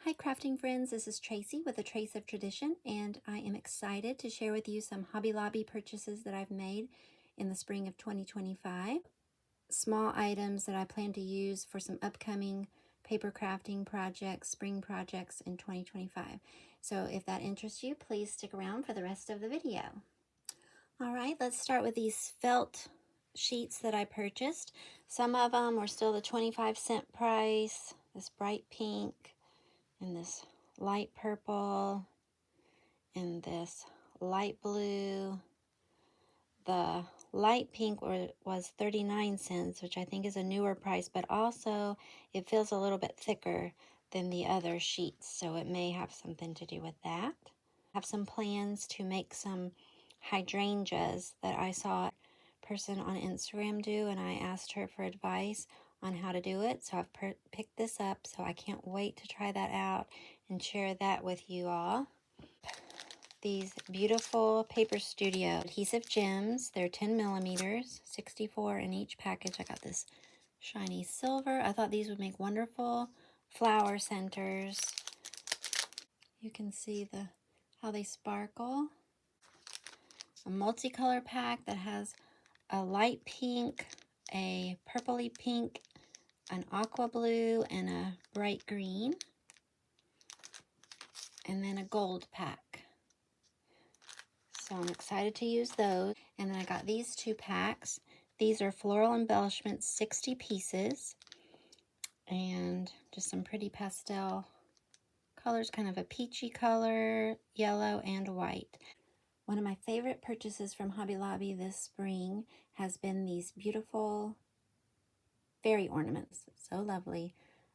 Hi crafting friends, this is Tracy with A Trace of Tradition, and I am excited to share with you some Hobby Lobby purchases that I've made in the spring of 2025. Small items that I plan to use for some upcoming paper crafting projects, spring projects in 2025. So if that interests you, please stick around for the rest of the video. All right, let's start with these felt sheets that I purchased. Some of them were still the 25-cent price, this bright pink, and this light purple, and this light blue. The light pink was 39 cents, which I think is a newer price, but also it feels a little bit thicker than the other sheets, so it may have something to do with that. I have some plans to make some hydrangeas that I saw a person on Instagram do, and I asked her for advice on how to do it. So I've picked this up, so I can't wait to try that out and share that with you all. These beautiful Paper Studio adhesive gems. They're 10 millimeters, 64 in each package. I got this shiny silver. I thought these would make wonderful flower centers. You can see how they sparkle. A multicolor pack that has a light pink, a purpley pink, an aqua blue, and a bright green, and then a gold pack. So I'm excited to use those. And then I got these two packs. These are floral embellishments, 60 pieces, and just some pretty pastel colors, kind of a peachy color, yellow and white. One of my favorite purchases from Hobby Lobby this spring has been these beautiful fairy ornaments. So lovely.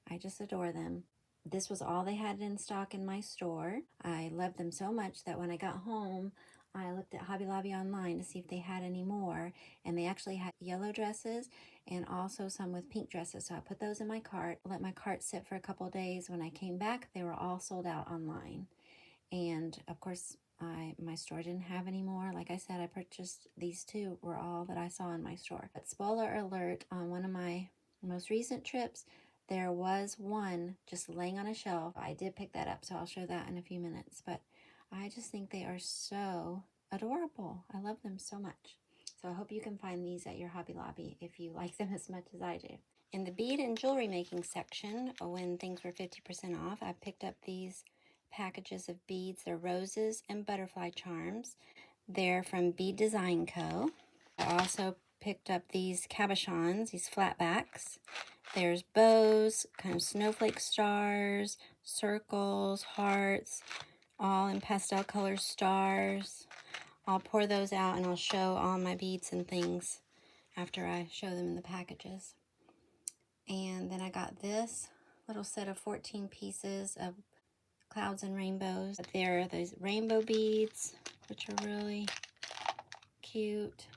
I just adore them. This was all they had in stock in my store. I loved them so much that when I got home, I looked at Hobby Lobby online to see if they had any more, and they actually had yellow dresses and also some with pink dresses. So I put those in my cart, let my cart sit for a couple of days. When I came back, they were all sold out online. And of course, my store didn't have any more. Like I said, I purchased these two, were all that I saw in my store. But spoiler alert, on one of my most recent trips, there was one just laying on a shelf. I did pick that up, so I'll show that in a few minutes. But I just think they are so adorable. I love them so much. So I hope you can find these at your Hobby Lobby if you like them as much as I do. In the bead and jewelry making section, when things were 50% off, I picked up these packages of beads. They're roses and butterfly charms. They're from Bead Design Co. I also picked up these cabochons, these flatbacks. There's bows, kind of snowflake stars, circles, hearts, all in pastel color stars. I'll pour those out and I'll show all my beads and things after I show them in the packages. And then I got this little set of 14 pieces of clouds and rainbows. There are those rainbow beads, which are really cute.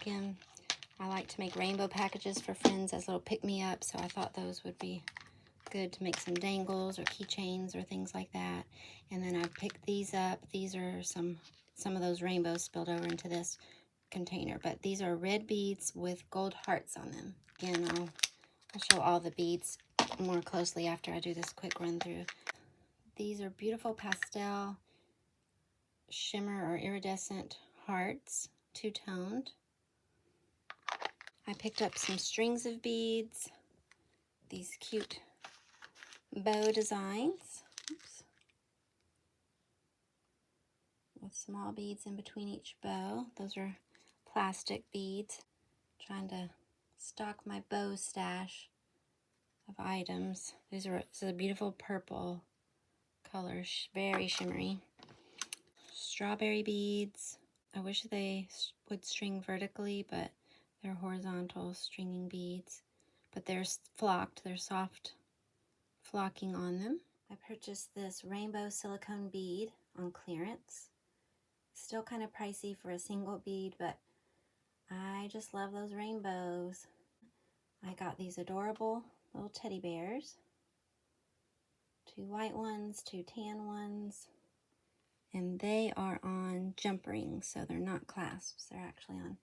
Again, I like to make rainbow packages for friends as little pick-me-up, so I thought those would be good to make some dangles or keychains or things like that. And then I picked these up. These are some of those rainbows spilled over into this container, but these are red beads with gold hearts on them. Again, I'll show all the beads more closely after I do this quick run through. These are beautiful pastel shimmer or iridescent hearts, two-toned. I picked up some strings of beads, these cute bow designs. Oops. With small beads in between each bow. Those are plastic beads. Trying to stock my bow stash of items. This is a beautiful purple color, very shimmery. Strawberry beads. I wish they would string vertically, but they're horizontal stringing beads. But they're flocked, they're soft flocking on them. I purchased this rainbow silicone bead on clearance. Still kind of pricey for a single bead, but I just love those rainbows. I got these adorable little teddy bears. 2 white ones, 2 tan ones. And they are on jump rings, so they're not clasps. They're actually on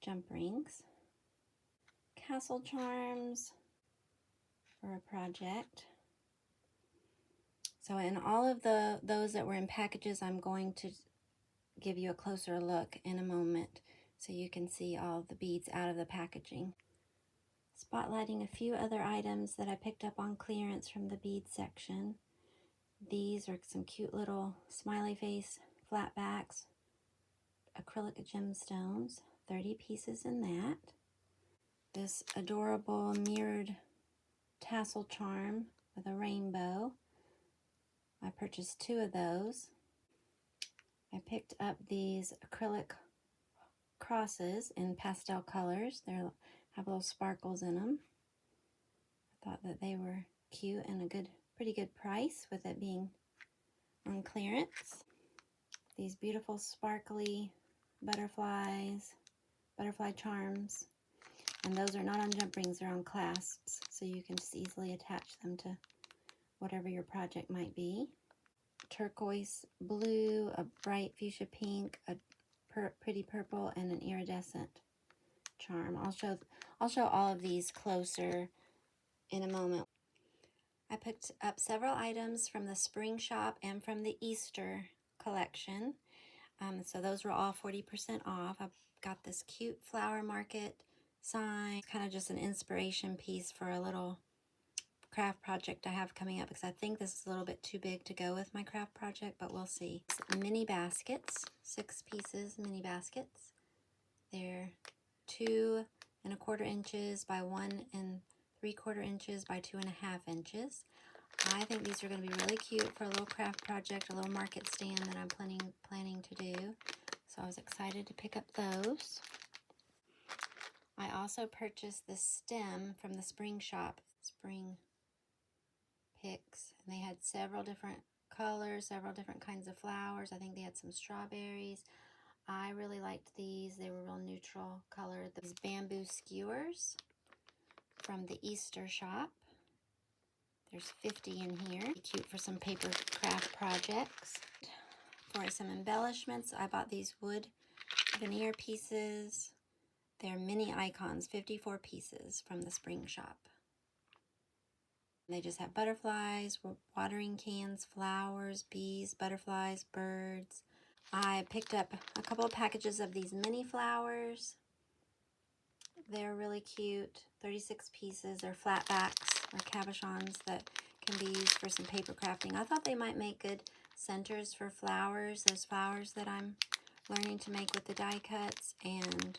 jump rings. Castle charms for a project. So in all of those that were in packages, I'm going to give you a closer look in a moment so you can see all the beads out of the packaging. Spotlighting a few other items that I picked up on clearance from the bead section. These are some cute little smiley face flat backs, acrylic gemstones, 30 pieces in that. This adorable mirrored tassel charm with a rainbow. I purchased 2 of those. I picked up these acrylic crosses in pastel colors. They have little sparkles in them. I thought that they were cute and a pretty good price with it being on clearance. These beautiful sparkly butterfly charms. And those are not on jump rings, they're on clasps, so you can just easily attach them to whatever your project might be. Turquoise blue, a bright fuchsia pink, a pretty purple, and an iridescent charm. I'll show all of these closer in a moment. I picked up several items from the spring shop and from the Easter collection. So those were all 40% off. I've got this cute flower market sign, kind of just an inspiration piece for a little craft project I have coming up, because I think this is a little bit too big to go with my craft project, but we'll see. Mini baskets, 6 pieces mini baskets. They're 2¼ inches by 1¾ inches by 2½ inches. I think these are going to be really cute for a little craft project, a little market stand that I'm planning to do. So I was excited to pick up those. I also purchased this stem from the spring shop, Spring Picks, and they had several different colors, several different kinds of flowers. I think they had some strawberries. I really liked these. They were real neutral colored. These bamboo skewers from the Easter shop. There's 50 in here. Cute for some paper craft projects. For some embellishments, I bought these wood veneer pieces. They're mini icons, 54 pieces from the spring shop. They just have butterflies, watering cans, flowers, bees, butterflies, birds. I picked up a couple of packages of these mini flowers. They're really cute, 36 pieces. They're flat backs or cabochons that can be used for some paper crafting. I thought they might make good centers for flowers, those flowers that I'm learning to make with the die cuts. And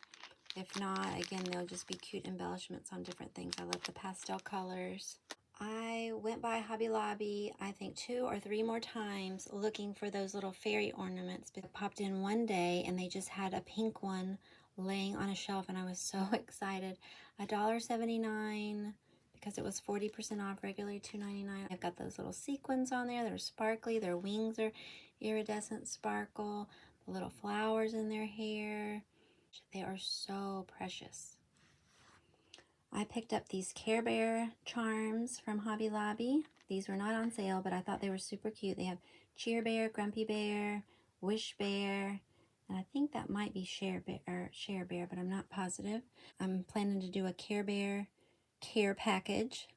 if not, again, they'll just be cute embellishments on different things. I love the pastel colors. I went by Hobby Lobby, I think 2 or 3 more times looking for those little fairy ornaments. But I popped in one day and they just had a pink one laying on a shelf, and I was so excited. $1.79 because it was 40% off, regularly $2.99. I've got those little sequins on there. They're sparkly. Their wings are iridescent sparkle. The little flowers in their hair. They are so precious. I picked up these Care Bear charms from Hobby Lobby. These were not on sale, but I thought they were super cute. They have Cheer Bear, Grumpy Bear, Wish Bear, and I think that might be Share Bear, but I'm not positive. I'm planning to do a Care Bear care package,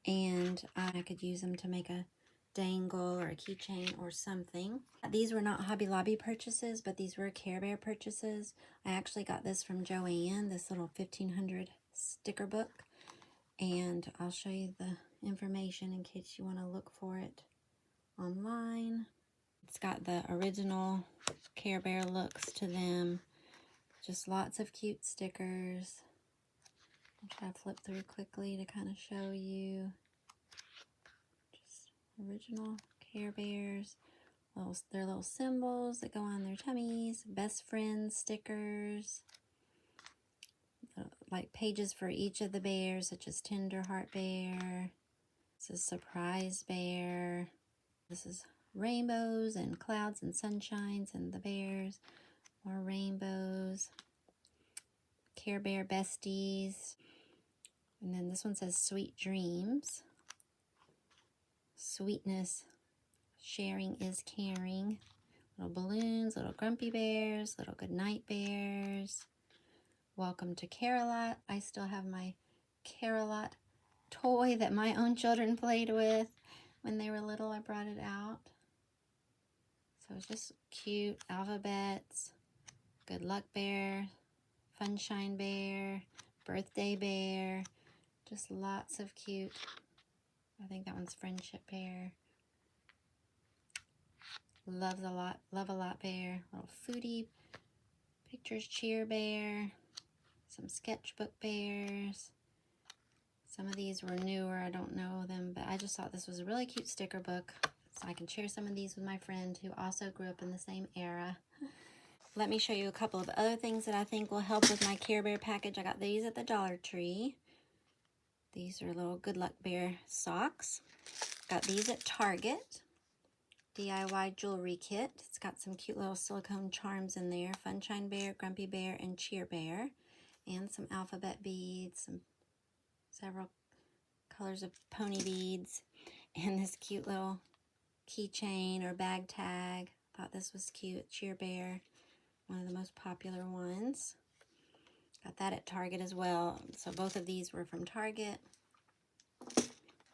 and I could use them to make a dangle or a keychain or something. These were not Hobby Lobby purchases, but these were Care Bear purchases. I actually got this from Joanne, this little 1500 sticker book, and I'll show you the information in case you want to look for it online. It's got the original Care Bear looks to them, just lots of cute stickers. I'll try to flip through quickly to kind of show you. Just original Care Bears. Their little symbols that go on their tummies. Best friends stickers. Like pages for each of the bears, such as Tender Heart Bear. This is Surprise Bear. This is rainbows and clouds and sunshines and the bears. More rainbows. Care Bear Besties. And then this one says Sweet Dreams. Sweetness, sharing is caring. Little balloons, little grumpy bears, little goodnight bears. Welcome to Carolot. I still have my Carolot toy that my own children played with when they were little. I brought it out. So it's just cute alphabets, good luck bear, funshine bear, birthday bear, just lots of cute. I think that one's friendship bear. Love a lot bear. Little foodie pictures, cheer bear, some sketchbook bears. Some of these were newer, I don't know them, but I just thought this was a really cute sticker book. So I can share some of these with my friend who also grew up in the same era. Let me show you a couple of other things that I think will help with my Care Bear package. I got these at the Dollar Tree. These are little Good Luck Bear socks. Got these at Target. DIY jewelry kit. It's got some cute little silicone charms in there. Funshine Bear, Grumpy Bear, and Cheer Bear. And some alphabet beads, several colors of pony beads, and this cute little keychain or bag tag. Thought this was cute. Cheer Bear, one of the most popular ones. Got that at Target as well. So both of these were from Target.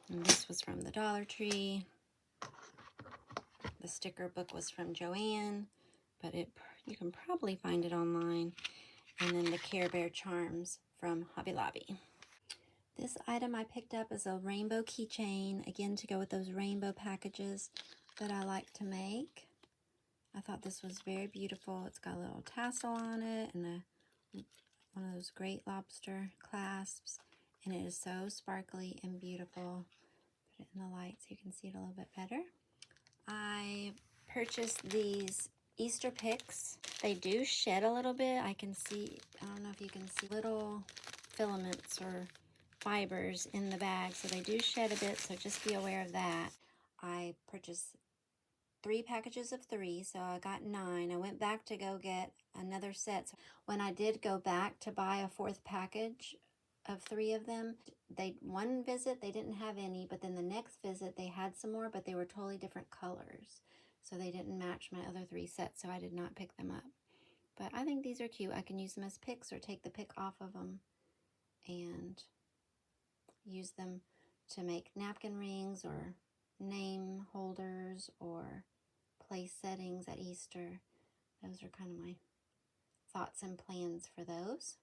And this was from the Dollar Tree. The sticker book was from Joann, but you can probably find it online. And then the Care Bear charms from Hobby Lobby. This item I picked up is a rainbow keychain, again to go with those rainbow packages that I like to make. I thought this was very beautiful. It's got a little tassel on it and one of those great lobster clasps, and it is so sparkly and beautiful. Put it in the light so you can see it a little bit better. I purchased these Easter picks. They do shed a little bit. I can see, I don't know if you can see little filaments or fibers in the bag, so they do shed a bit, so just be aware of that. I purchased 3 packages of 3, so I got 9. I went back to go get another set. So when I did go back to buy a 4th package of 3 of them, one visit they didn't have any, but then the next visit they had some more, but they were totally different colors. So they didn't match my other 3 sets, so I did not pick them up. But I think these are cute. I can use them as picks or take the pick off of them and use them to make napkin rings or name holders or place settings at Easter. Those are kind of my thoughts and plans for those.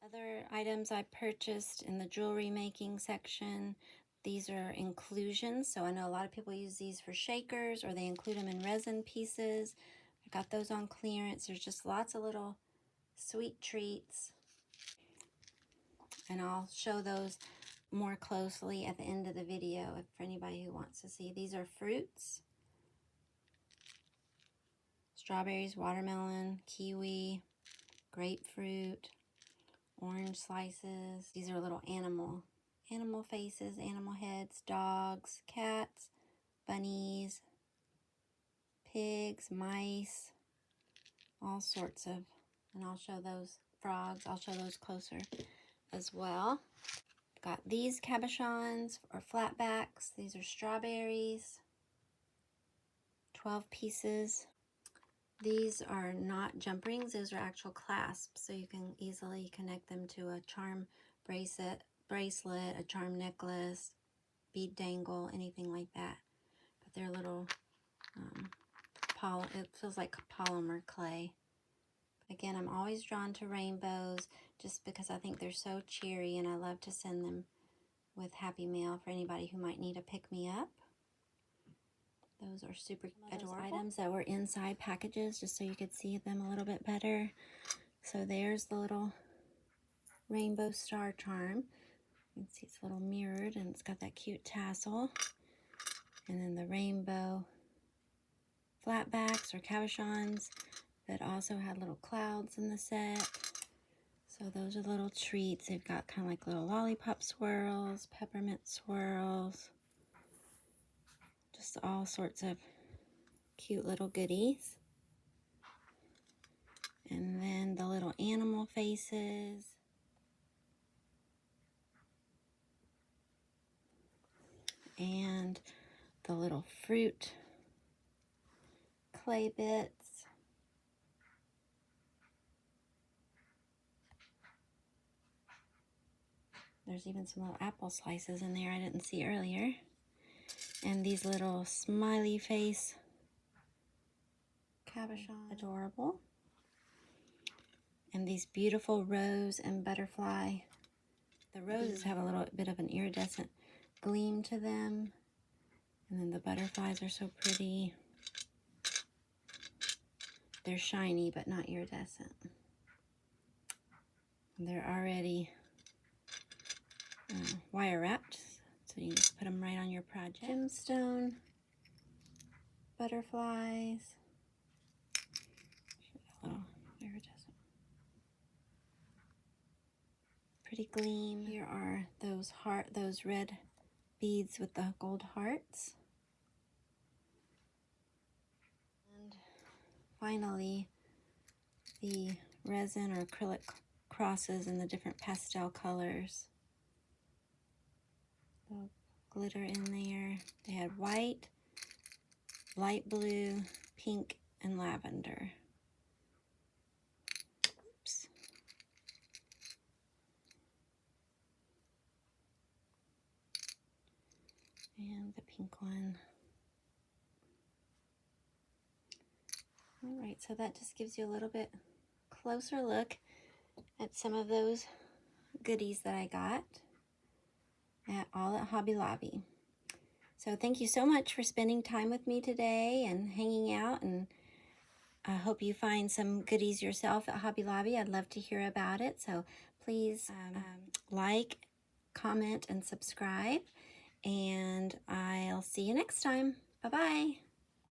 Other items I purchased in the jewelry making section, these are inclusions. So I know a lot of people use these for shakers or they include them in resin pieces. I got those on clearance. There's just lots of little sweet treats. And I'll show those more closely at the end of the video for anybody who wants to see. These are fruits. Strawberries, watermelon, kiwi, grapefruit, orange slices. These are little animal faces, animal heads, dogs, cats, bunnies, pigs, mice, all sorts of, and I'll show those frogs. I'll show those closer as well. Got these cabochons or flatbacks. These are strawberries, 12 pieces. These are not jump rings, those are actual clasps, so you can easily connect them to a charm bracelet, a charm necklace, bead dangle, anything like that. But they're little, it feels like polymer clay. Again, I'm always drawn to rainbows just because I think they're so cheery, and I love to send them with Happy Mail for anybody who might need a pick-me-up. Those are super adorable. Items that were inside packages, just so you could see them a little bit better. So there's the little rainbow star charm. You can see it's a little mirrored and it's got that cute tassel. And then the rainbow flatbacks or cabochons that also had little clouds in the set. So those are little treats. They've got kind of like little lollipop swirls, peppermint swirls, just all sorts of cute little goodies. And then the little animal faces. And the little fruit clay bits. There's even some little apple slices in there I didn't see earlier. And these little smiley face cabochon, adorable. And these beautiful rose and butterfly. The roses have a little bit of an iridescent gleam to them. And then the butterflies are so pretty. They're shiny but not iridescent. And they're already wire wrapped, so you can just put them right on your project. Gemstone, butterflies. A little iridescent. Pretty gleam. Here are those red beads with the gold hearts. And finally, the resin or acrylic crosses in the different pastel colors. The glitter in there. They had white, light blue, pink, and lavender. Oops. And the pink one. All right, so that just gives you a little bit closer look at some of those goodies that I got all at Hobby Lobby. So thank you so much for spending time with me today and hanging out, and I hope you find some goodies yourself at Hobby Lobby. I'd love to hear about it. So please like, comment, and subscribe, and I'll see you next time. Bye-bye.